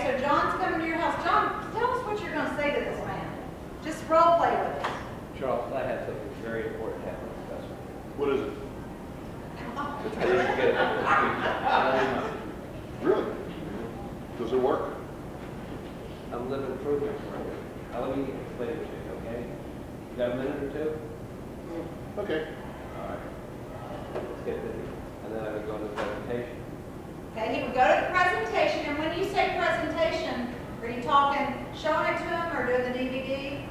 Okay, so John's coming to your house. John, tell us what you're going to say to this man. Just role play with us. Charles, I have something very important to have to discuss with you. What is it? I didn't get it. Really? Does it work? I'm living proof of it. Now let me explain it to you, okay? You got a minute or two? Okay. All right. Let's get busy. And then I would go to the presentation. Okay, he would go to the presentation, and when you say presentation, are you talking showing it to him or doing the DVD?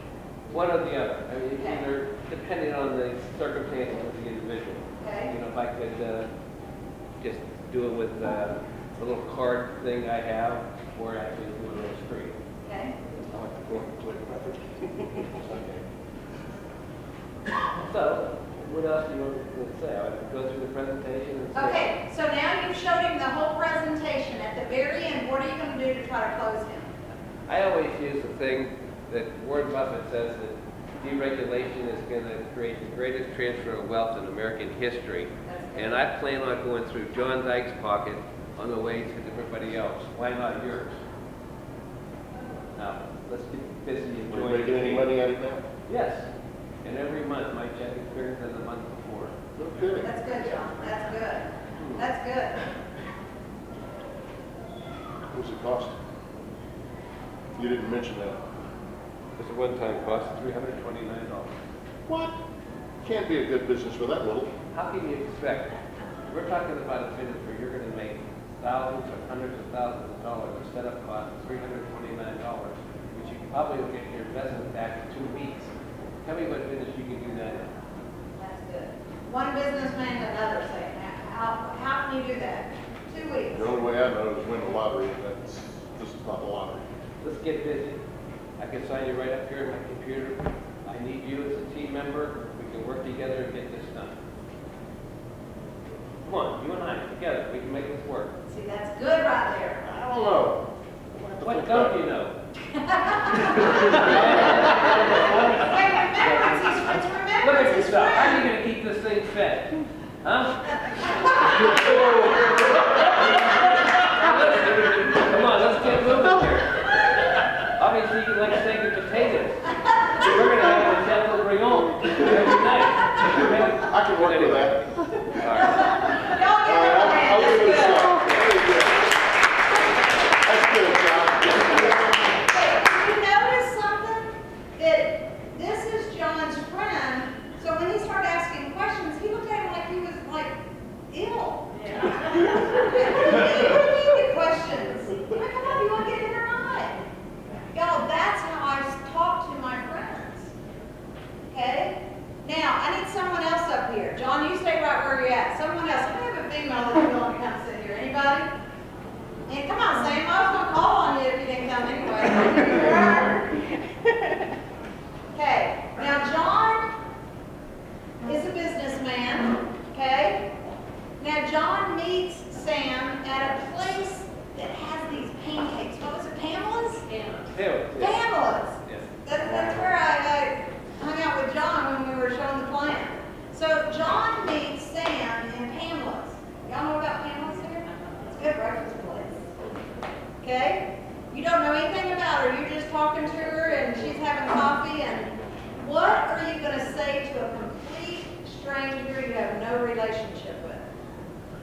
One or the other. I mean, Okay. either depending on the circumstances of the individual. Okay. You know, if I could just do it with the little card thing I have, or actually do it on the screen. Okay. I like to go to it method. Okay. So, what else do you want to say? I would go through the presentation and say. Okay, so now you've showed him the whole presentation. At the very end, what are you going to do to try to close him? I always use the thing that Warren Buffett says that deregulation is going to create the greatest transfer of wealth in American history. And I plan on going through John Dyke's pocket on the way to everybody else. Why not yours? Now, let's get busy Are enjoying you making any money out of that? Yes. And every month my check is bigger than the month before. Okay. That's good, John. That's good. That's good. What's it cost? You didn't mention that. It's a one-time cost of $329. What? Can't be a good business for that little. How can you expect? We're talking about a business where you're going to make thousands or hundreds of thousands of dollars. The setup cost is $329, which you probably will get your investment back in 2 weeks. Tell me what business you can do that in. That's good. One businessman to another saying, how can you do that? 2 weeks. The only way I know is win the lottery, and that's just not the lottery. Let's get busy. I can sign you right up here on my computer. I need you as a team member. We can work together and get this done. Come on, you and I, together, we can make this work. See, that's good right there. I don't know. What don't you know? Hey, remembrance, it's Look remembrance, at it's yourself. How are you friend. going to keep this thing fed? Huh? Come on, let's get moving here. Obviously, you like steak and potatoes. We're going to have a Chateaubriand every night. I can work with that. All right. Y'all give him a hand, I'll that's give it a good. shot. Very good. That's good, John. Hey, you notice something? That this is John's friend, so when he started asking questions, he looked at him like he was like ill. Yeah. What do you mean the questions? Like, come on, do you want to get in or not? Y'all, that's how I talk to my friends. Okay? Now, I need someone else up here. John, you stay right where you're at. Someone else. I have a female that's willing to come sit here. Anybody? And come on, Sam. I was going to call on you if you didn't come anyway. Okay. Now, John is a businessman. Okay? Now, John meets Sam at a place that has these pancakes. What was it? Pamela's? Pamela's. Yes. That's where I hung out with John when we were showing the plan. So John meets Sam in Pamela's. Y'all know about Pamela's here? It's a good breakfast place. Okay? You don't know anything about her. You're just talking to her and she's having coffee. And what are you going to say to a complete stranger you have no relationship with?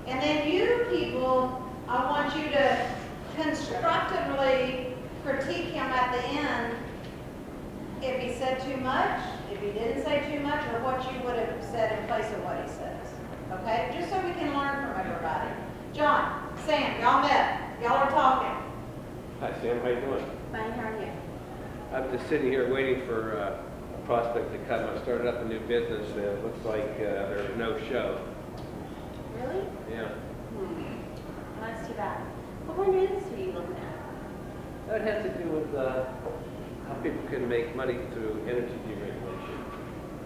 And then you people, I want you to constructively critique him at the end if he said too much, if he didn't say too much, or what you would have said in place of what he says. Okay? Just so we can learn from everybody. John, Sam, y'all met. Y'all are talking. Hi, Sam. How you doing? Fine, how are you? I'm just sitting here waiting for a prospect to come. I started up a new business. It looks like there's no show. Really? Yeah. Well, that's too bad. What kind of industry are you looking at? That has to do with how people can make money through energy deregulation.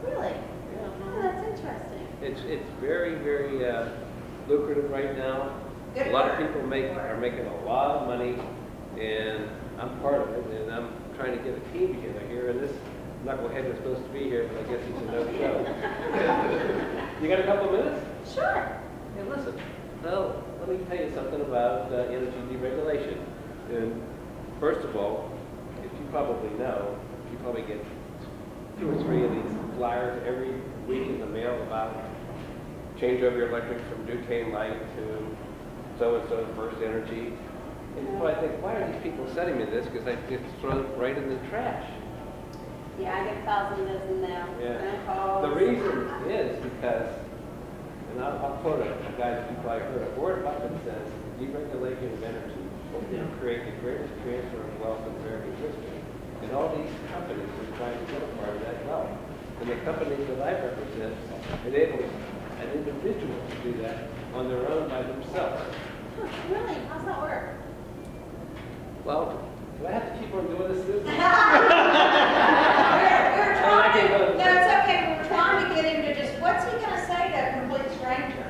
Really? Yeah. Oh, that's interesting. It's very, very lucrative right now. Good A lot of work. people are making a lot of money, and I'm part of it, and I'm trying to get a team together here, and this knucklehead was supposed to be here, but I guess he's a no-show. You got a couple of minutes? Sure. Hey, listen. Now, let me tell you something about energy deregulation. And First of all, if you probably know, you probably get 2 or 3 of these flyers every week in the mail about change over your electric from Duquesne Light to so-and-so First Energy. And you probably think, why are these people sending me this? Because I just throw it right in the trash. Yeah, I get thousands of those now. Yeah. And calls. The reason is because, and I'll quote a guy that you probably heard of, Warren Buffett says, deregulation of energy will create the greatest transfer of wealth in American history. And all these companies are trying to get a part of that wealth. And the companies that I represent enable an individual to do that on their own by themselves. Huh, really? How's that work? Well, do I have to keep on doing this? We're trying to, no, it's okay, we're trying to get him to just, what's he gonna say to a complete stranger?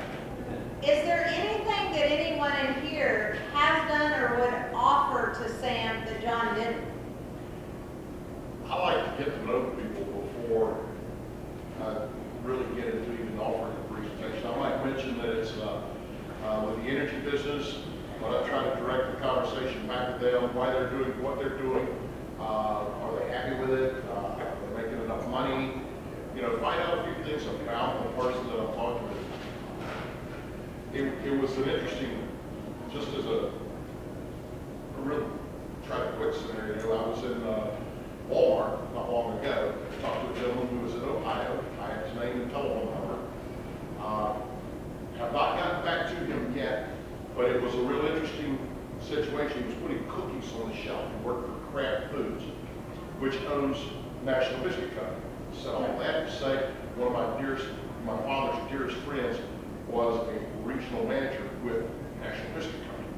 Is there anything that anyone in here has done or would offer to Sam that John didn't? I like to get to know people before I really get into even offering a presentation. I might mention that it's with the energy business, but I try to direct the conversation back to them, why they're doing what they're doing. Are they happy with it? Are they making enough money? You know, find out a few things about the person that I'm talking to. It was an interesting, just as a real try to quit scenario. I was in Walmart not long ago. I talked to a gentleman who was in Ohio. I had his name and telephone number. Have not gotten back to him yet, but it was a real interesting situation. He was putting cookies on the shelf. He worked for Kraft Foods, which owns National Biscuit Company. So all that to say, one of my father's dearest friends was a regional manager with National Biscuit Company.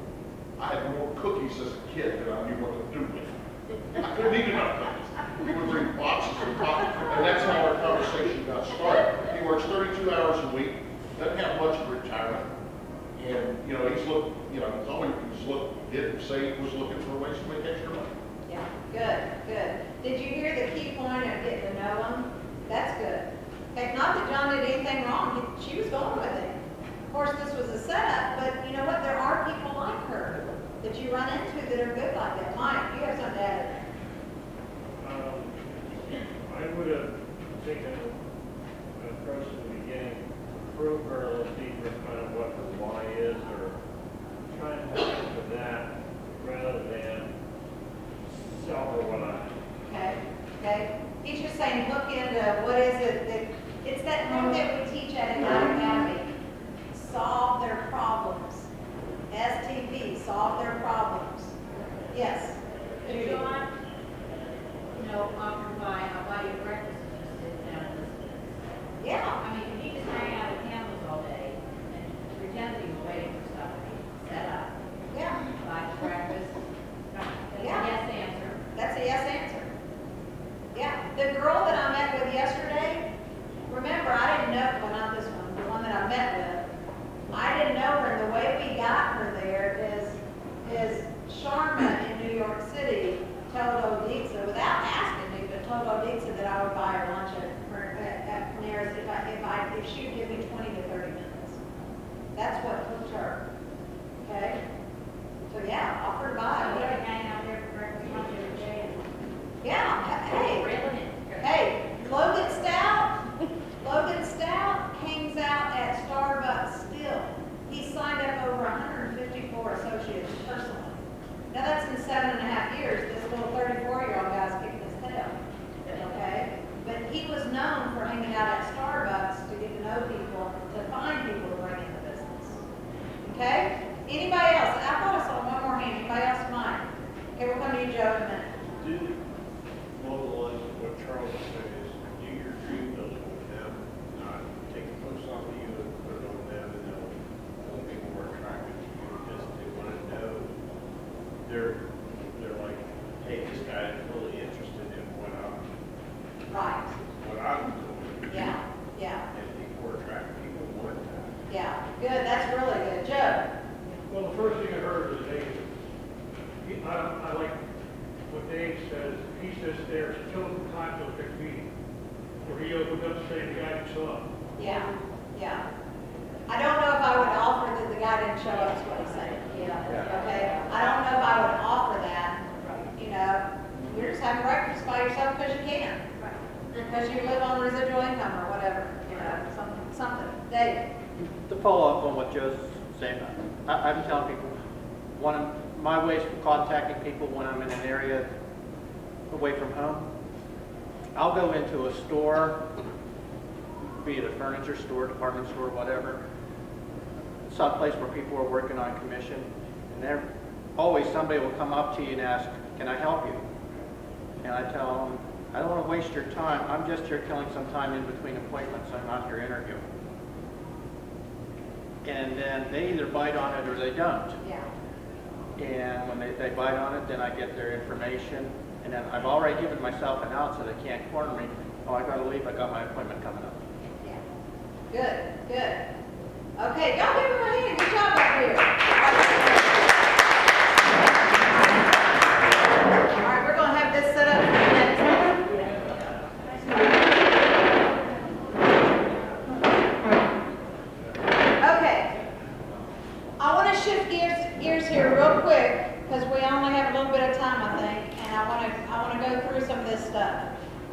I had more cookies as a kid than I knew what to do with. I couldn't eat enough cookies. We would bring boxes and boxes, and that's how our conversation got started. He works 32 hours a week, doesn't have much of retirement, and he's always didn't say he was looking for ways to make extra money. Yeah, good. Did you hear the key point of getting to know him? That's good. In fact, not that John did anything wrong. She was going with it. Of course, this was a setup, but you know what? There are people like her that you run into that are good like that. Mike, you have something to add? I would have taken an approach in the beginning, probe her a little deeper, kind of what her why is, or try and help her with that, rather than sell her what I. Okay. He's just saying, look into what is it that, it's that thing that we teach at Ignite Academy. Solve their problems. STP, solve their problems. Yes. Judy. John, offered I'll buy you breakfast and just sit down and listen. Yeah. I mean, if you just hang out at Campbell's all day and pretend that you're waiting for stuff to be set up, Yeah. buy you breakfast, that's a Yeah. yes answer. That's a yes answer. Yeah. The girl that I met with yesterday, remember, I didn't know, well, not this one, the one that I met with, I didn't know her, and the way we got her there is Sharma in New York City told Oditsa, without asking me, but told Oditsa that I would buy her lunch at Panera's if she would give me 20 to 30 minutes. That's what hooked her. Okay? So yeah, offer to buy. So you can hang out there for breakfast, lunch every day. Yeah, hey, Really? hey, Logan Stout hangs out at Starbucks still. He signed up over 154 associates personally. Now that's in 7.5 years. This little 34-year-old guy's kicking his tail. Okay? But he was known for hanging out at Starbucks to get to know people, to find people to bring in the business. Okay? Anybody else? I thought I saw one more hand. Anybody else? Mine. Okay, we'll come to you, Joe, in a minute. Do along the lines of what Charles said is, do your dream building with them, not take the focus off of you and put it on them, and they'll be more attracted to you. Just they want to know they're like, hey, this guy is really interested in what I'm doing. Yeah. And people are attracted. People want that. Yeah. Good. That's really good. Joe. Well, the first thing I heard was Dave. I like what Dave says. He says there's till times of their meeting where he opened up saying the guy didn't show up. Yeah. I don't know if I would offer that the guy didn't show up, is what he's saying. Yeah. Okay? I don't know if I would offer that, residual income or whatever, you know, something. Dave? To follow up on what Joe's saying, I'm telling people, one of my ways of contacting people when I'm in an area away from home, I'll go into a store, be it a furniture store, department store, whatever, some place where people are working on commission, and there always somebody will come up to you and ask, can I help you? And I tell them, I don't want to waste your time. I'm just here killing some time in between appointments. I'm not here interviewing. And then they either bite on it or they don't. Yeah. And when they bite on it, then I get their information. And then I've already given myself an out so they can't corner me. Oh, I got to leave. I got my appointment coming up. Yeah. Good, good. Okay, y'all give them a hand. Good job up here. All right, we're going to have this set up for the next one. Okay. I want to shift gears here real quick because we only have a little bit of time, I think, and I want to go through some of this stuff.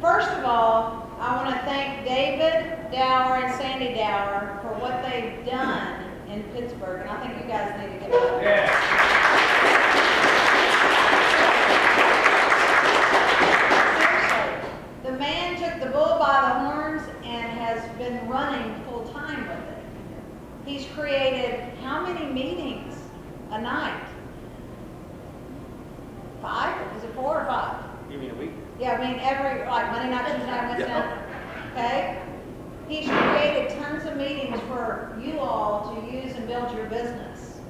First of all, I want to thank David Dower and Sandy Dower for what they've done in Pittsburgh, and I think you guys need to get up. Seriously, the man took the bull by the horns and has been running full time with it. He's created how many meetings a night? 5? Is it 4 or 5? You mean a week? Yeah, I mean every, like Monday night, Tuesday night, Wednesday night. Okay? He's created tons of meetings for you all to use and build your business.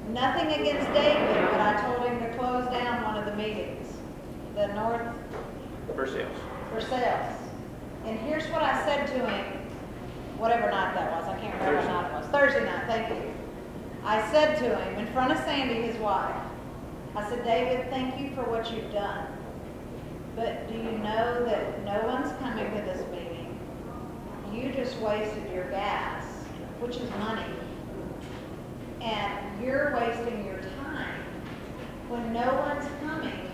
Nothing against David, but I told him to close down one of the meetings. The North For sales. for sales. And here's what I said to him, whatever night that was, I can't remember what night it was. Thursday night, thank you. I said to him, in front of Sandy, his wife, I said, David, thank you for what you've done. But do you know that no one's coming to this meeting? You just wasted your gas, which is money. And you're wasting your time. When no one's coming,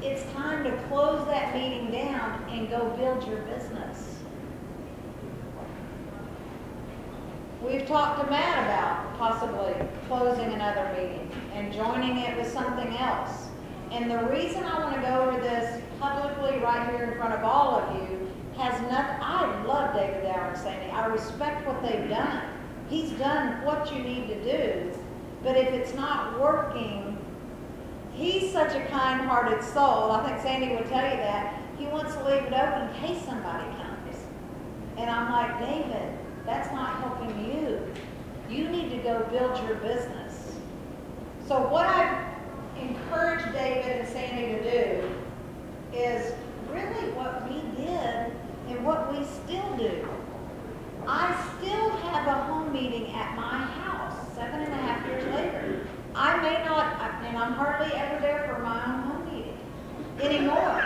it's time to close that meeting down and go build your business. We've talked to Matt about possibly closing another meeting and joining it with something else. And the reason I want to go over this publicly right here in front of all of you has nothing, I love David Dower and Sandy. I respect what they've done. He's done what you need to do, but if it's not working, he's such a kind-hearted soul. I think Sandy would tell you that. He wants to leave it open in case somebody comes. And I'm like, David, that's not helping you. You need to go build your business. So what I've encouraged David and Sandy to do is really what we did and what we still do. I still have a home meeting at my house 7.5 years later. I may not, and I'm hardly ever there for my own home meeting anymore.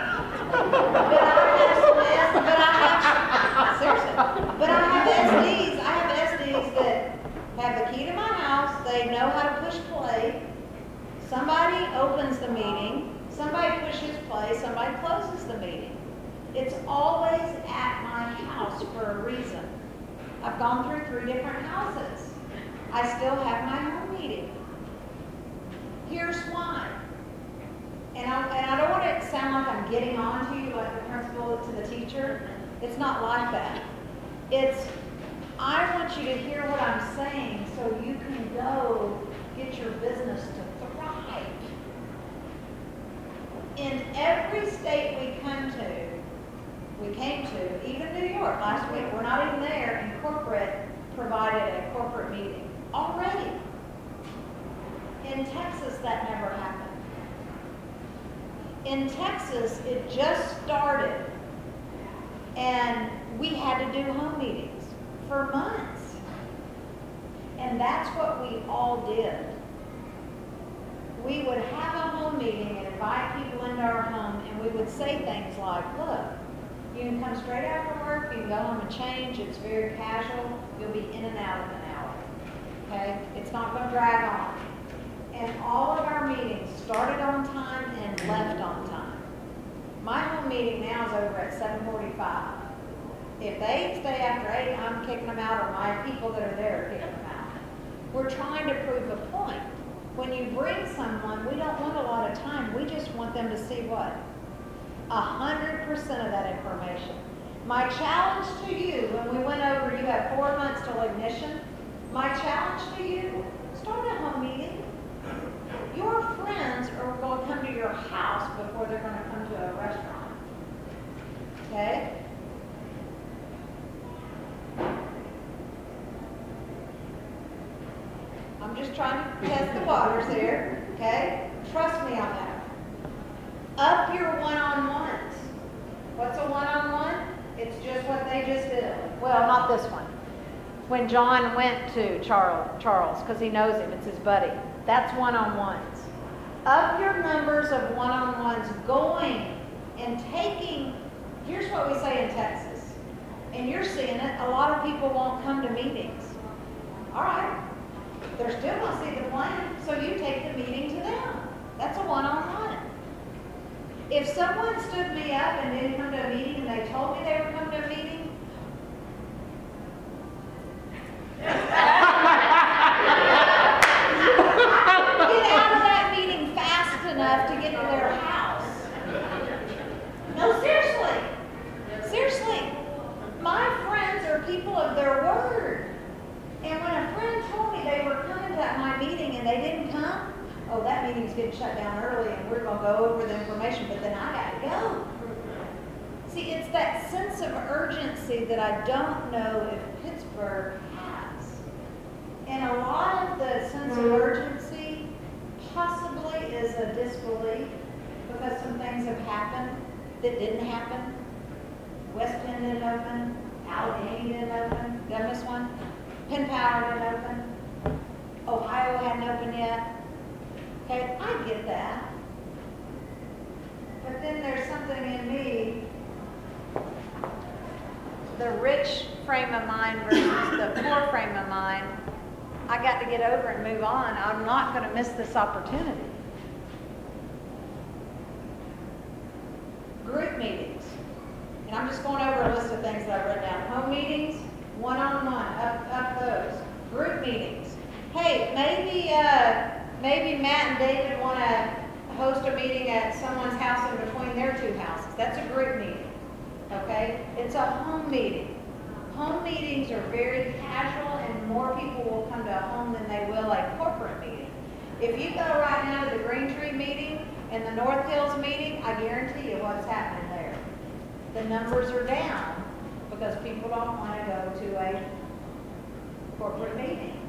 But I have SDs. I have SDs that have the key to my house. They know how to push play. Somebody opens the meeting. Somebody pushes play. Somebody closes the meeting. It's always at my house for a reason. I've gone through 3 different houses. I still have my home meeting. Here's why. And I don't want it to sound like I'm getting on to you like the principal to the teacher. It's not like that. It's, I want you to hear what I'm saying so you can go get your business to thrive. In every state we came to, even New York last week, we're not even there, and corporate provided a corporate meeting already. In Texas, that never happened. In Texas, it just started, and we had to do home meetings for months. And that's what we all did. We would have a home meeting and invite people into our home, and we would say things like, look, you can come straight after work, you can go home and change, it's very casual, you'll be in and out in an hour, okay? It's not going to drag on. And all of our meetings started on time and left on time. My home meeting now is over at 7:45. If they stay after 8, I'm kicking them out, or my people that are there are kicking them out. We're trying to prove a point. When you bring someone, we don't want a lot of time. We just want them to see what? 100% of that information. My challenge to you, when we went over, you have 4 months till ignition. My challenge to you, start a home meeting. Your friends are going to come to your house before they're going to come to a restaurant. Okay? I'm just trying to test the waters here, okay? Trust me on that. Up your one-on-ones. What's a one-on-one? It's just what they just did. Well, not this one. When John went to Charles, because he knows him, it's his buddy. That's one-on-ones. Up your numbers of one-on-ones, going and taking, here's what we say in Texas, and you're seeing it, a lot of people won't come to meetings. All right. They're still going to see the plan, so you take the meeting to them. That's a one-on-one. If someone stood me up and didn't come to a meeting and they told me they were coming to a meeting, get out of that meeting fast enough to get to their house. No, seriously. Seriously. My friends are people of their word. And when a friend told me they were coming to my meeting and they didn't come, oh, that meeting's getting shut down early and we're going to go over the information, but then I got to go. See, it's that sense of urgency that I don't know if Pittsburgh has. And a lot of the sense of urgency possibly is a disbelief because some things have happened that didn't happen. West Penn didn't open, Allegheny didn't open, did I miss one? Penn Power didn't open. Ohio hadn't opened yet. Okay, I get that. But then there's something in me, the rich frame of mind versus the poor frame of mind. I got to get over and move on. I'm not going to miss this opportunity. Group meetings. And I'm just going over a list of things that I've written down. Home meetings, one-on-one, up those. Group meetings. Hey, maybe Matt and David want to host a meeting at someone's house in between their two houses. That's a group meeting. Okay? It's a home meeting. Home meetings are very casual and more people will come to a home than they will a corporate meeting. If you go right now to the Green Tree meeting and the North Hills meeting, I guarantee you what's happening there. The numbers are down because people don't want to go to a corporate meeting.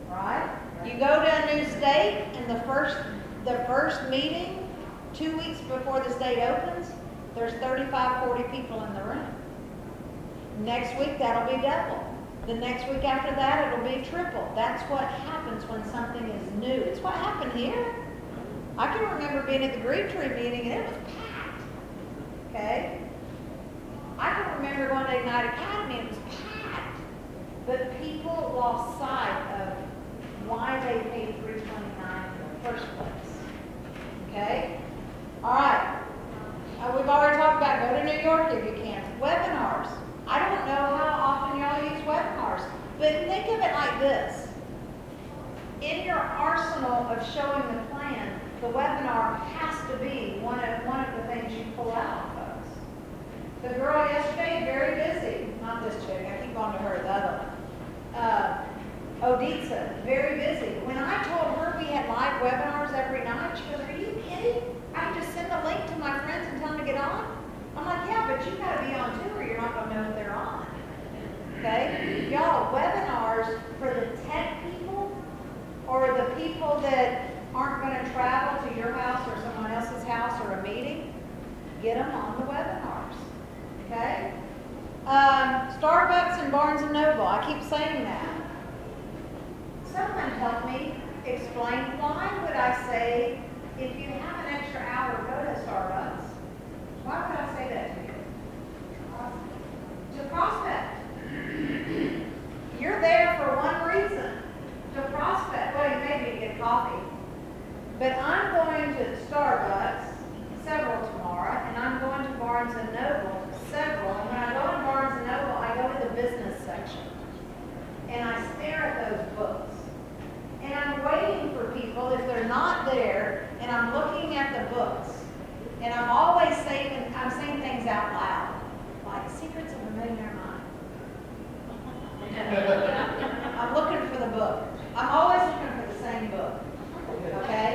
Right? You go to a new state and the first meeting, 2 weeks before the state opens, there's 35, 40 people in the room. Next week, that'll be double. The next week after that, it'll be triple. That's what happens when something is new. It's what happened here. I can remember being at the Green Tree meeting and it was packed. Okay? I can remember going to Ignite Academy and it was packed. But people lost sight of why they paid $329 in the first place. Okay? All right. We've already talked about go to New York if you can. Webinars. I don't know how often y'all use webinars, but think of it like this. In your arsenal of showing the plan, the webinar has to be one of the things you pull out, folks. The girl yesterday, very busy. Not this chick. I keep going to her, the other one. Oditsa, very busy. When I told her we had live webinars every night, she goes, "Are you kidding? I can just send the link to my friends and tell them to get on?" I'm like, "Yeah, but you got to be on too, or you're not going to know if they're on." Okay, y'all, webinars for the tech people or the people that aren't going to travel to your house or someone else's house or a meeting, get them on the webinars. Okay, Starbucks and Barnes and Noble. I keep saying that. Someone help me explain why would I say if you have an extra hour, go to Starbucks. Why would I say that to you? To prospect. You're there for one reason. To prospect. Well, you maybe get coffee. But I'm going to Starbucks, several tomorrow, and Secrets of a Millionaire Mind. I'm looking for the book. I'm always looking for the same book, okay?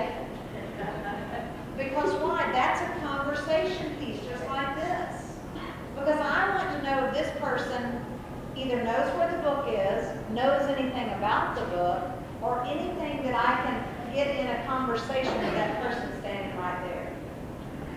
Because why? That's a conversation piece, just like this. Because I want to know if this person either knows what the book is, knows anything about the book, or anything that I can get in a conversation with that person standing right there.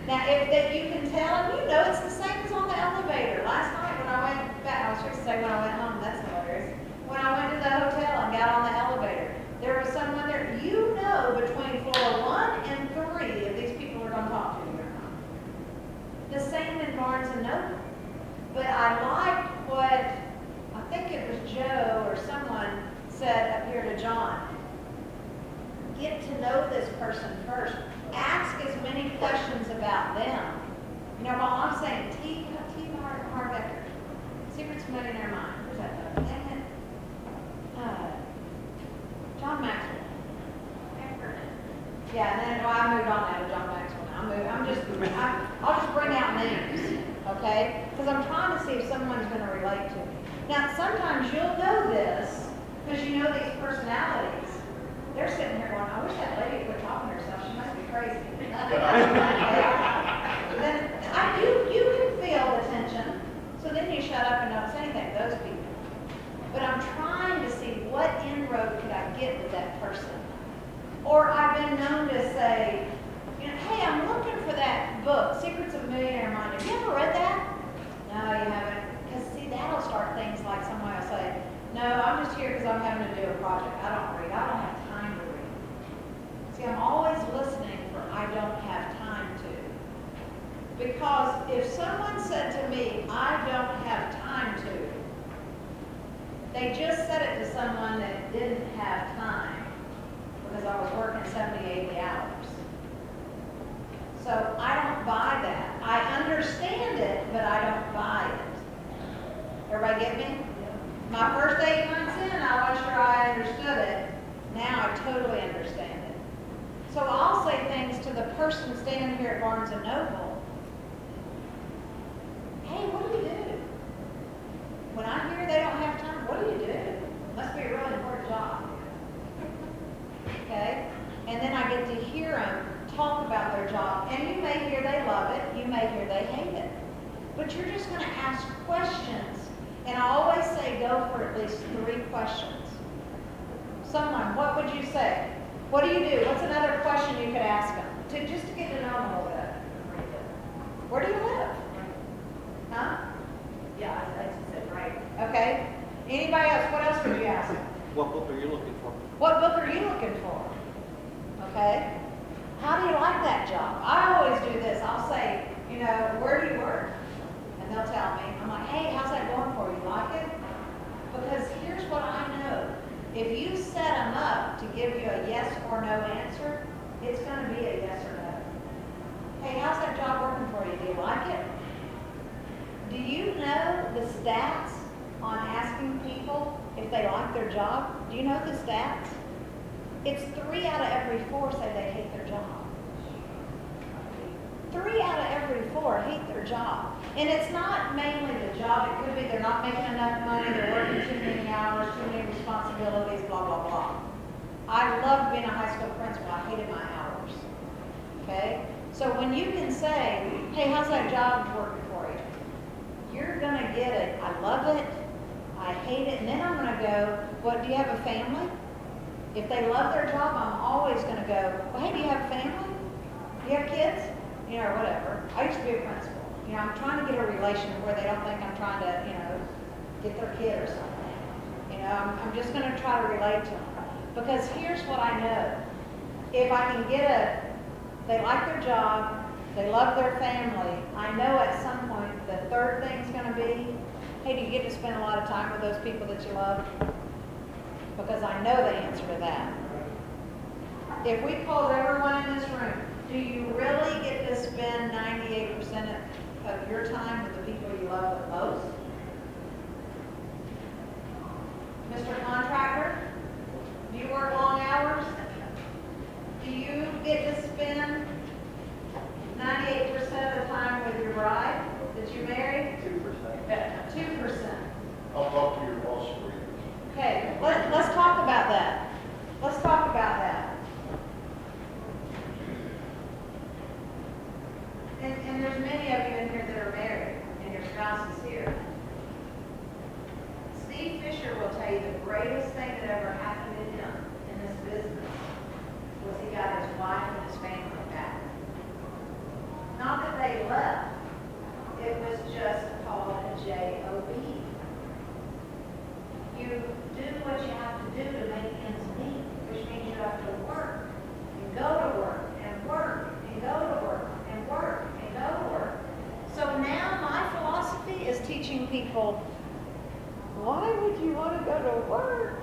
Now, if that you can tell, and you know it's the same as on the elevator. Last night when I went back, I was supposed to say when I went home, that's hilarious. When I went to the hotel and got on the elevator, there was someone there, you know between floor 1 and 3 if these people are going to talk to you or not. The same in Barnes & Noble. But I liked what, I think it was Joe or someone said up here to John. Get to know this person first. Ask as many questions about them. You know, while I'm saying T. Harbecker, Secrets of a Millionaire Mind. Where's that? Dang it. John Maxwell. Yeah, and then I moved on now to John Maxwell. I'll just bring out names, okay? Because I'm trying to see if someone's going to relate to me. Now, sometimes you'll know this because you know these personalities. They're sitting here going, I wish that lady quit talking to herself. She must be crazy. Then you can feel the tension, so then you shut up and don't say anything to those people. But I'm trying to see what inroad could I get with that person. Or I've been known to say, you know, hey, I'm looking for that book, Secrets of a Millionaire Mind. Have you ever read that? No, you haven't. Because see, that'll start things like someone will say, no, I'm just here because I'm having to do a project. I don't read. I don't have time to read. See, I'm always listening for I don't have time to. Because if someone said to me, I don't have time to, they just said it to someone that didn't have time because I was working 70, 80 hours. So I don't buy that. I understand it, but I don't buy it. Everybody get me? My first 8 months in, I wasn't sure I understood it. Now I totally understand it. So I'll say things to the person standing here at Barnes & Noble. Hey, what do you do? When I hear they don't have time, what do you do? Must be a really important job. Okay? And then I get to hear them talk about their job. And you may hear they love it. You may hear they hate it. But you're just going to ask questions. And I always say go for at least 3 questions. Someone, what would you say? What do you do? What's another question you could ask them? Just to get to know them a little bit. Where do you live? Huh? Yeah, I just said right. Okay. Anybody else? What else would you ask them? What book are you looking for? What book are you looking for? Okay. How do you like that job? I always do this. I'll say, you know, where do you work? And they'll tell me. I'm like, hey, how's that going for you? You like it? Because here's what I know. If you set them up to give you a yes or no answer, it's going to be a yes or no. Hey, how's that job working for you? Do you like it? Do you know the stats on asking people if they like their job? Do you know the stats? It's 3 out of every 4 say they hate their job. 3 out of every 4 hate their job. And it's not mainly the job. It could be they're not making enough money, they're working too many hours, too many responsibilities, blah, blah, blah. I loved being a high school principal. I hated my hours. Okay? So when you can say, hey, how's that job working for you? You're going to get it. I love it. I hate it. And then I'm going to go, what, do you have a family? If they love their job, I'm always going to go, well, hey, do you have a family? Do you have kids? You know, or whatever. I used to be a principal. You know, I'm trying to get a relation where they don't think I'm trying to, you know, get their kid or something. You know, I'm just going to try to relate to them. Because here's what I know. If I can get they like their job, they love their family, I know at some point the third thing's going to be, hey, do you get to spend a lot of time with those people that you love? Because I know the answer to that. If we polled everyone in this room, do you really get to spend 98% of your time with the people you love the most? Mr. Contractor, do you work long hours? Do you get to spend 98% of the time with your bride that you married? 2%. I'll talk to your boss for you. Okay, let's talk about that. Let's talk about that. And there's many of you in here that are married, and your spouse is here. Steve Fisher will tell you the greatest thing that ever happened to him in this business was he got his wife and his family back. Not that they left. It was just called a job. You do what you have to do to make ends meet, which means you have to work and go to work and work and go to work and work and go to work. So now my philosophy is teaching people, why would you want to go to work?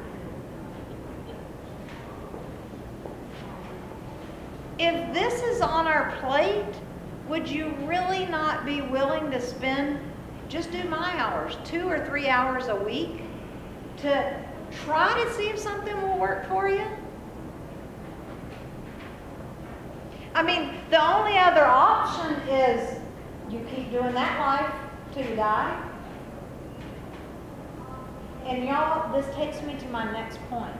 If this is on our plate, would you really not be willing to spend, just do my hours, 2 or 3 hours a week to try to see if something will work for you? I mean, the only other option is you keep doing that life till you die. And y'all, this takes me to my next point.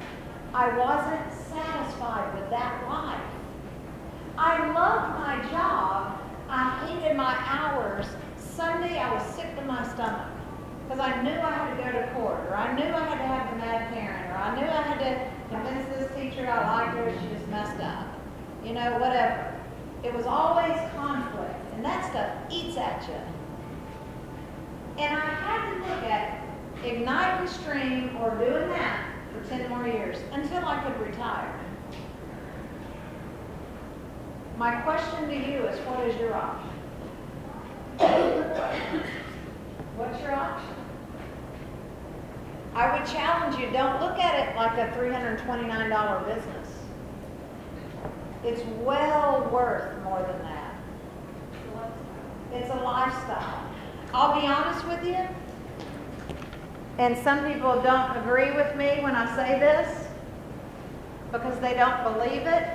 I wasn't satisfied with that life. I loved my job. I hated my hours. Sunday, I was sick to my stomach because I knew I had to go to court, or I knew I had to have the mad parent, or I knew I had to convince this teacher I liked her, she just messed up. You know, whatever. It was always conflict, and that stuff eats at you. And I had to look at Ignite and Stream or doing that for 10 more years until I could retire. My question to you is, what is your option? What's your option? I would challenge you, don't look at it like a $329 business. It's well worth more than that. It's a lifestyle. I'll be honest with you, and some people don't agree with me when I say this because they don't believe it.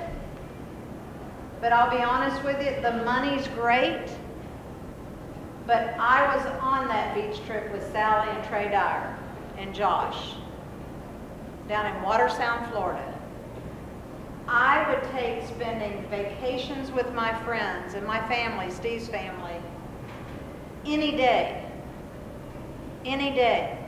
But I'll be honest with you, the money's great. But I was on that beach trip with Sally and Trey Dyer and Josh down in Watersound, Florida. I would take spending vacations with my friends and my family, Steve's family, any day. Any day.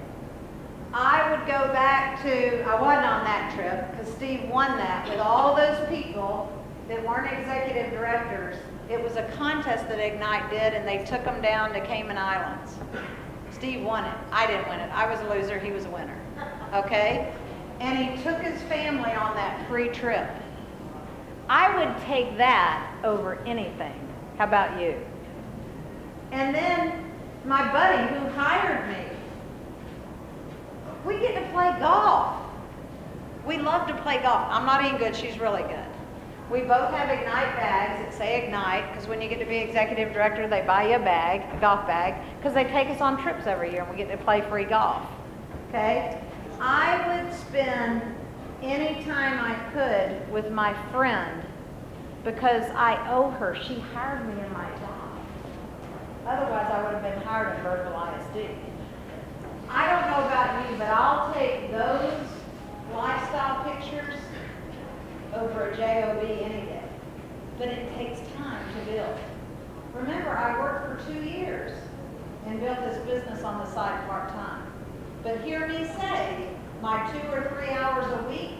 I would go back to, I wasn't on that trip because Steve won that with all those people that weren't executive directors. It was a contest that Ignite did, and they took them down to Cayman Islands. Steve won it. I didn't win it. I was a loser. He was a winner. Okay? And he took his family on that free trip. I would take that over anything. How about you? And then my buddy who hired me, we get to play golf. We love to play golf. I'm not even good. She's really good. We both have Ignite bags that say Ignite, because when you get to be executive director, they buy you a bag, a golf bag, because they take us on trips every year and we get to play free golf. Okay? I would spend any time I could with my friend because I owe her. She hired me in my job. Otherwise, I would have been hired at Berkeley ISD. I don't know about you, but I'll take those lifestyle pictures over a job any day. But it takes time to build. Remember, I worked for 2 years and built this business on the side part-time. But hear me say, my 2 or 3 hours a week,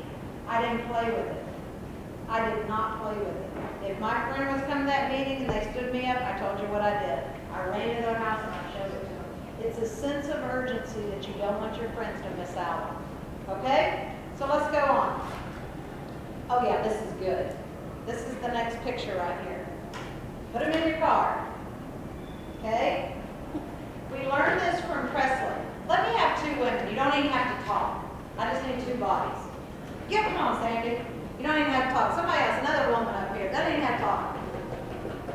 I didn't play with it. I did not play with it. If my friend was coming to that meeting and they stood me up, I told you what I did. I ran into their house and I showed it to them. It's a sense of urgency that you don't want your friends to miss out on. Okay? So let's go on. Oh yeah, this is good. This is the next picture right here. Put them in your car. Okay? We learned this from Presley. Let me have 2 women. You don't even have to talk. I just need 2 bodies. Yeah, come on, Sandy. You don't even have to talk. Somebody else, another woman up here. Doesn't even have to talk.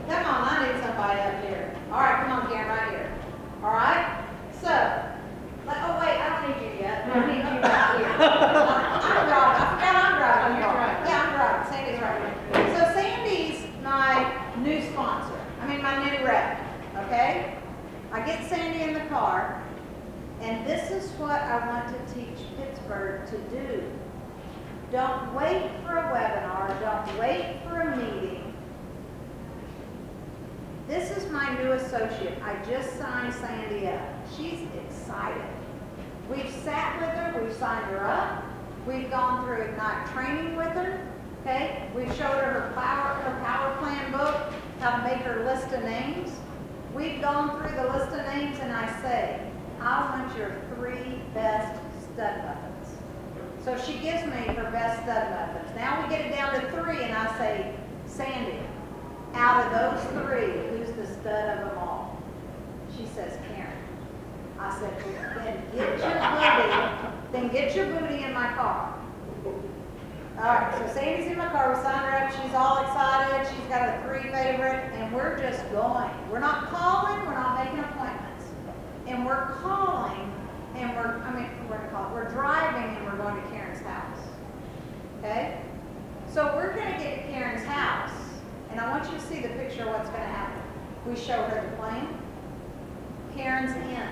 Come on, I need somebody up here. All right, come on, Karen, right here. All right? So, oh wait, I don't need you yet. I need you right here. I'm driving. I forgot I'm driving. You're driving. Yeah, I'm driving. Sandy's right here. So Sandy's my new sponsor. I mean, my new rep. Okay? I get Sandy in the car, And this is what I want to teach Pittsburgh to do. Don't wait for a webinar. Don't wait for a meeting. This is my new associate. I just signed Sandy up. She's excited. We've sat with her. We've signed her up. We've gone through Ignite training with her. Okay? We've showed her her power plan book, how to make her list of names. We've gone through the list of names, and I say, I want your 3 best stud muffins. So she gives me her best stud muffins. Now we get it down to 3, and I say, Sandy, out of those 3, who's the stud of them all? She says, Karen. I said, then get your booty in my car. All right, so Sandy's in my car. We signed her up. She's all excited. She's got a 3 favorite, and we're just going. We're not calling. We're not making appointments. And we're calling, and we're driving, and we're going to Karen's house. Okay? So we're going to get to Karen's house, and I want you to see the picture of what's going to happen. We show her the plan. Karen's in.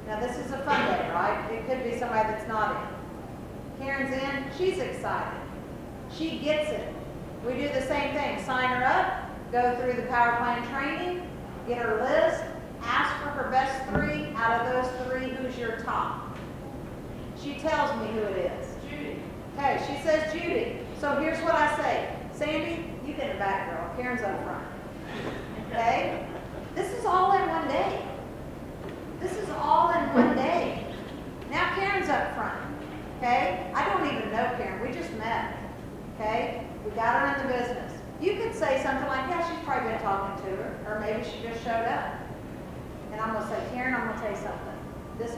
Now this is a fun day, right? It could be somebody that's not in. Karen's in. She's excited. She gets it. We do the same thing. Sign her up, go through the power plan training, get her list, ask for her best 3. Out of those 3, who's your top? She tells me who it is. Judy. Okay, she says Judy. So here's what I say. Sandy, you get in the back, girl. Karen's up front. Okay? This is all in one day. This is all in one day. Now Karen's up front. Okay? I don't even know Karen. We just met. Okay? We got her in the business. You could say something like, yeah, she's probably been talking to her. Or maybe she just showed up. And I'm going to say, Karen, I'm going to tell you something. This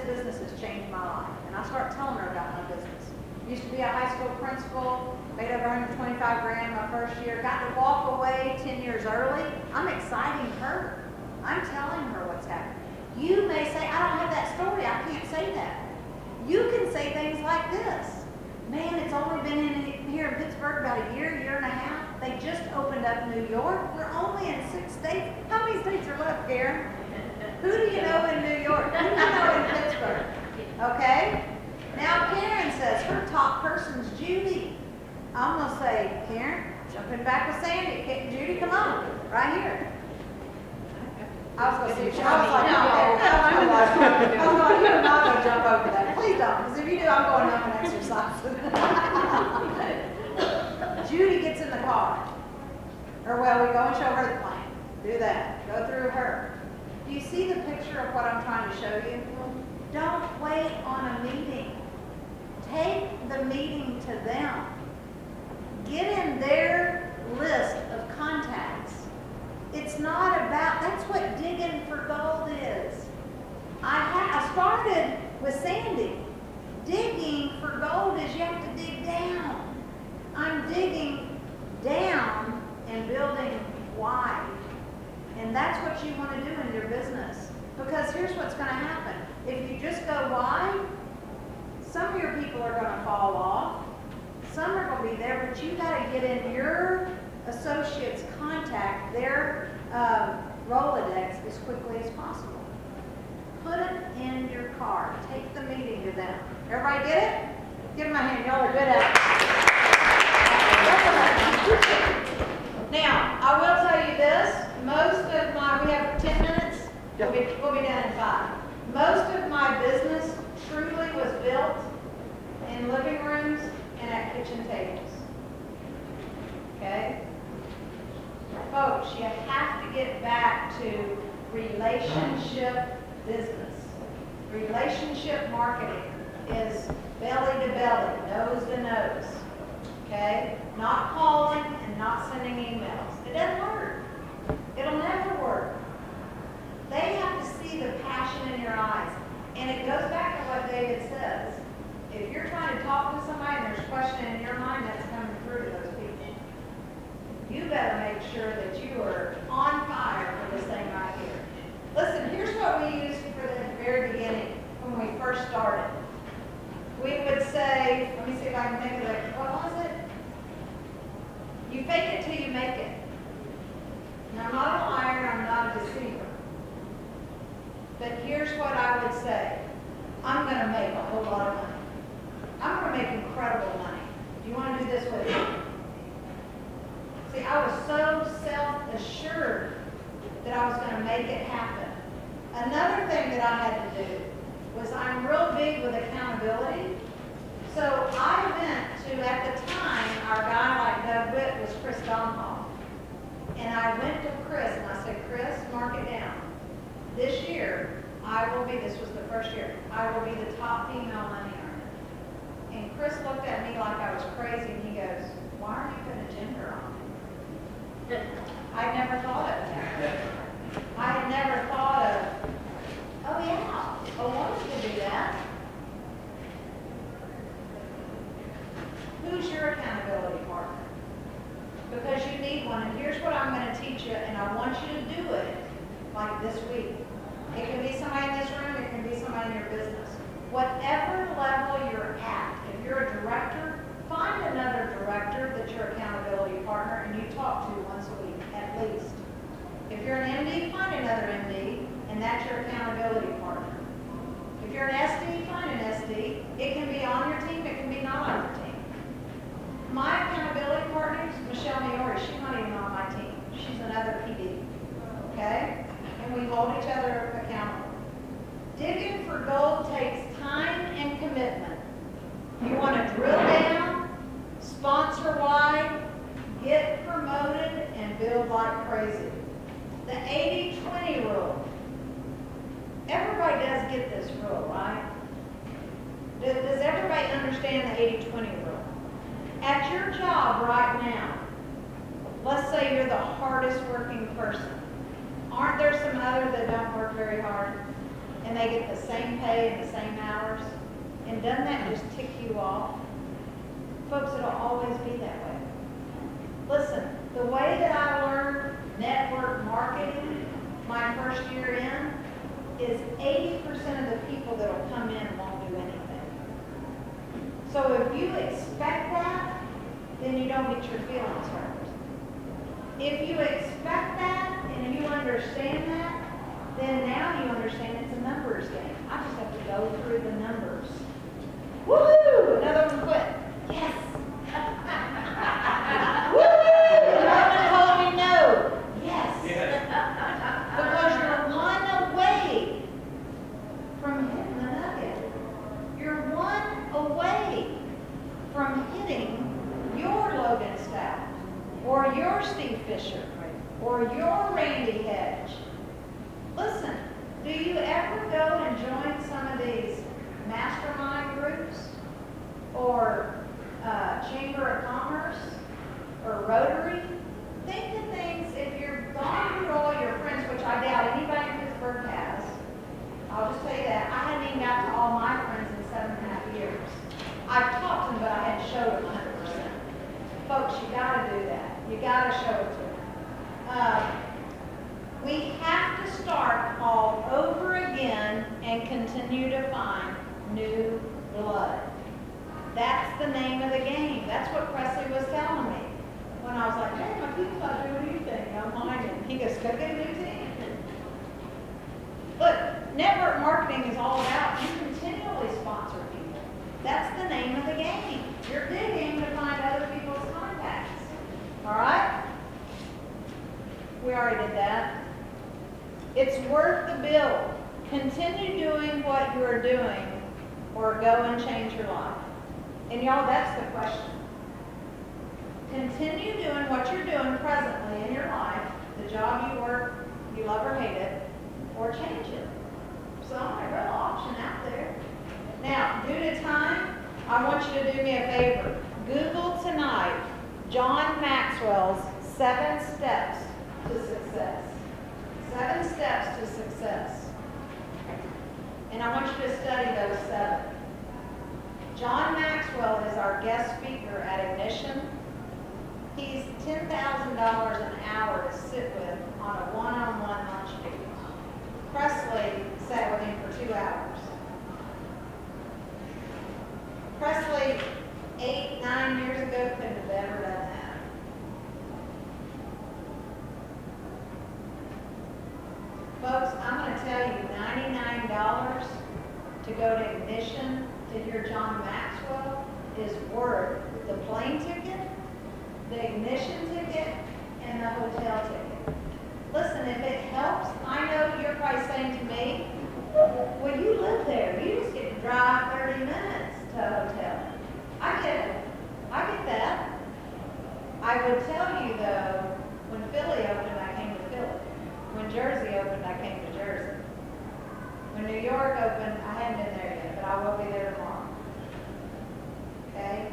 business has changed my life. And I start telling her about my business. Used to be a high school principal, made over $125 grand my first year, got to walk away 10 years early. I'm exciting her. I'm telling her what's happening. You may say, I don't have that story. I can't say that. You can say things like this. Man, it's only been in here in Pittsburgh about a year and a half. They just opened up New York. We're only in 6 states. How many states are left, Karen? Who do you know in New York? Who do you know in Pittsburgh? Okay? Now Karen says her top person's Judy. I'm going to say, Karen, jumping back with Sandy. Judy, come on. Right here. I was going to see. I was like, no, you're not going to jump over that. Please don't, because if you do, I'm going home and exercise. Judy gets in the car. Or, well, we go and show her the plan. Do that. Go through her. Do you see the picture of what I'm trying to show you? Don't wait on a meeting. Take the meeting to them. Get in their list of contacts. It's not about, that's what digging for gold is. I started with Sandy. Digging for gold is you have to dig down. I'm digging down and building wide. And that's what you want to do in your business. Because here's what's going to happen. If you just go wide, some of your people are going to fall off. Some are going to be there, but you got to get in your associates' contact, their Rolodex as quickly as possible. Put it in your car. Take the meeting to them. Everybody get it? Give them a hand. Y'all are good at it. Now, I will tell you this. We have 10 minutes. We'll be done in 5. Most of my business truly was built in living rooms and at kitchen tables. Okay? Folks, you have to get back to relationship business. Relationship marketing is belly to belly, nose to nose. Okay? Not calling and not sending emails. It doesn't work. It'll never work. They have to see the passion in your eyes. And it goes back to what David says. If you're trying to talk to somebody and there's a question in your mind, that's coming through to those people. You better make sure that you are on fire for this thing right here. Listen, here's what we used for the very beginning when we first started. We would say, let me see if I can think of it. What was it? You fake it till you make it. Now, I'm not a liar, I'm not a deceiver. But here's what I would say. I'm gonna make a whole lot of money. I'm gonna make incredible money. Do you wanna do this with me? See, I was so self-assured that I was gonna make it happen. Another thing that I had to do was I'm real big with accountability. So I went to, at the time, our guy like Doug Witt was Chris Domhoff. And I went to Chris and I said, Chris, mark it down. This year, this was the first year, I will be the top female money earner. And Chris looked at me like I was crazy and he goes, why are you putting a gender on it? I never thought of that. I had never thought of, oh yeah, a woman could do that. Who's your accountability partner? Because you need one, and here's what I'm going to teach you, and I want you to do it like this week. It can be somebody in this room, it can be somebody in your business. Whatever level you're at, if you're a director, find another director that's your accountability partner and you talk to once a week, at least. If you're an MD, find another MD, and that's your accountability partner. If you're an SD, find an SD. It can be on your team, it can be not on your team. My accountability partner is Michelle Maori. She's not even on my team. She's another PD, okay? And we hold each other accountable. Digging for gold takes time and commitment. You want to drill down, sponsor wide, get promoted, and build like crazy. The 80-20 rule. Everybody does get this rule, right? Does everybody understand the 80-20 rule? At your job right now, let's say you're the hardest working person. Aren't there some others that don't work very hard and they get the same pay and the same hours? And doesn't that just tick you off? Folks, it'll always be that way. Listen, the way that I learned network marketing my first year in is 80% of the people that will come in won't do anything. So if you expect that, then you don't get your feelings hurt. If you expect that and you understand that, then now you understand it's a numbers game. I just have to go through the numbers. Woohoo! Another one quit. Yes! Woohoo! Another one told me no. Yes! Because you're one away from hitting the nugget. You're one away from hitting your Logan Stout, or your Steve Fisher, or your Randy Hedge. Listen, do you ever go and join some of these mastermind groups, or Chamber of Commerce, or Rotary? Think of things, if you're gone through all your friends, which I doubt anybody in Pittsburgh has. I'll just tell you that. I hadn't even got to all my friends in 7.5 years. I've talked to them, but I hadn't showed them 100%. Folks, you got to do that. You got to show it to them. We have to start all over again and continue to find new blood. That's the name of the game. That's what Presley was telling me. When I was like, hey, my people's not doing anything, I'm whining. He goes, go get a new team. Look, network marketing is all about you continually sponsor people. That's the name of the game. You're digging to find other people's contacts. All right? We already did that. It's worth the bill. Continue doing what you are doing or go and change your life. And y'all, that's the question. Continue doing what you're doing presently in your life, the job you work, you love or hate it, or change it. So a real option out there. Now, due to time, I want you to do me a favor. Google tonight John Maxwell's 7 steps to success. 7 steps to success. And I want you to study those 7. John Maxwell is our guest speaker at Ignition. He's $10,000 an hour to sit with on a one-on-one lunch date. Presley sat with him for 2 hours. Presley, 8, 9 years ago, couldn't have ever done that. Folks, I'm going to tell you, 99 to go to Ignition to hear John Maxwell is worth the plane ticket, the Ignition ticket, and the hotel ticket. Listen, if it helps, I know you're probably saying to me, well, you live there. You just get to drive 30 minutes to a hotel. I get it. I get that. I would tell you, though, when Philly opened, I came to Philly. When Jersey opened, I came to Jersey. When New York opened, I hadn't been there yet, but I will be there tomorrow. Okay?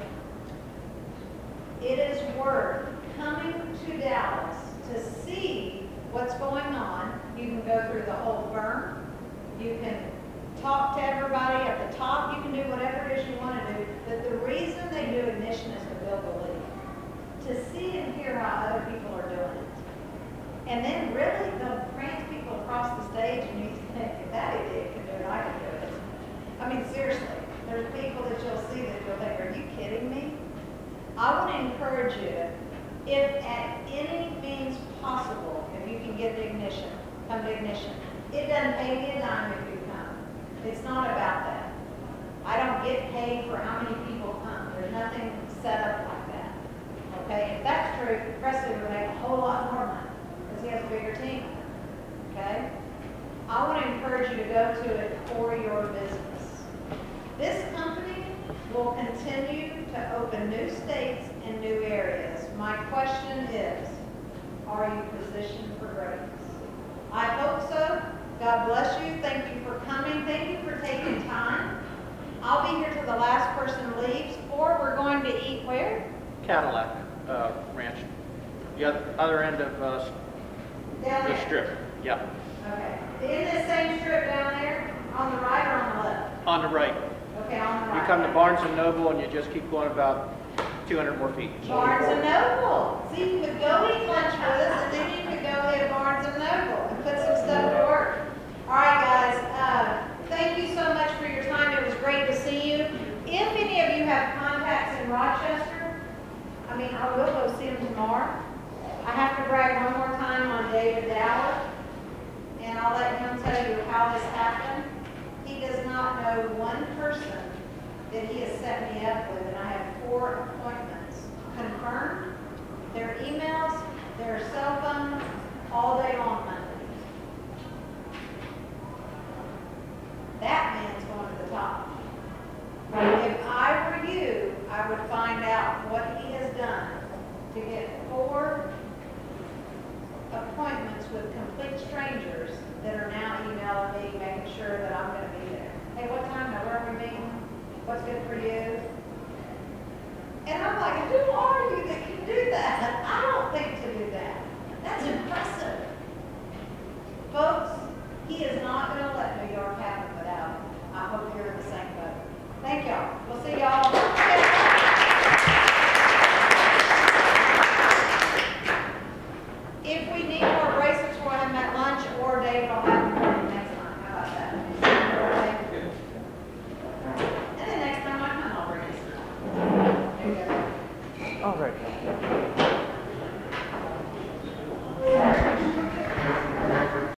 It is worth coming to Dallas to see what's going on. You can go through the whole firm. You can talk to everybody at the top. You can do whatever it is you want to do. But the reason they do Ignition is to build belief. To see and hear how other people are doing it. And then really, they'll prance people across the stage and you think, if that idiot can do it, I can do it. I mean, seriously, there's people that you'll see that you'll think, are you kidding me? I want to encourage you, if at any means possible, if you can get to Ignition, come to Ignition. It doesn't pay me a dime if you come. It's not about that. I don't get paid for how many people come. There's nothing set up like that. Okay? If that's true, Presley would make a whole lot more money because he has a bigger team. Okay? I want to encourage you to go to it for your business. This company will continue to open new states and new areas. My question is, are you positioned for greatness? I hope so. God bless you. Thank you for coming. Thank you for taking time. I'll be here till the last person leaves, or we're going to eat where? Cadillac Ranch. The other end of Down the there. strip. Yeah. Okay. In this same strip down there, on the right or on the left? On the right. Okay, on the right. You come to Barnes & Noble and you just keep going about 200 more feet. Barnes & Noble. See, you could go eat lunch with us, and then you could go hit Barnes & Noble and put some stuff to work. All right, guys. Thank you so much for your time. It was great to see you. If any of you have contacts in Rochester, I will go see them tomorrow. I have to brag one more time on David Dowler, and I'll let him tell you how this happened. He does not know one person that he has set me up with, and I have 4 appointments confirmed. Their emails, their cell phone, all day long Monday. That man's going to the top. If I were you, I would find out what he has done to get 4 appointments with complete strangers that are now emailing me, making sure that I'm going to be there. Hey, what time? Now, where are we meeting? What's good for you? And I'm like, who are you that can do that? I don't think to do that. That's impressive. Folks, he is not going to let New York happen without him. I hope you're in the same boat. Thank y'all. We'll see y'all. If we need more bracelets, we'll have them at lunch, or David will have them for you next time. How about that? Okay. And then next time I come, I'll bring you some. There you go. All right.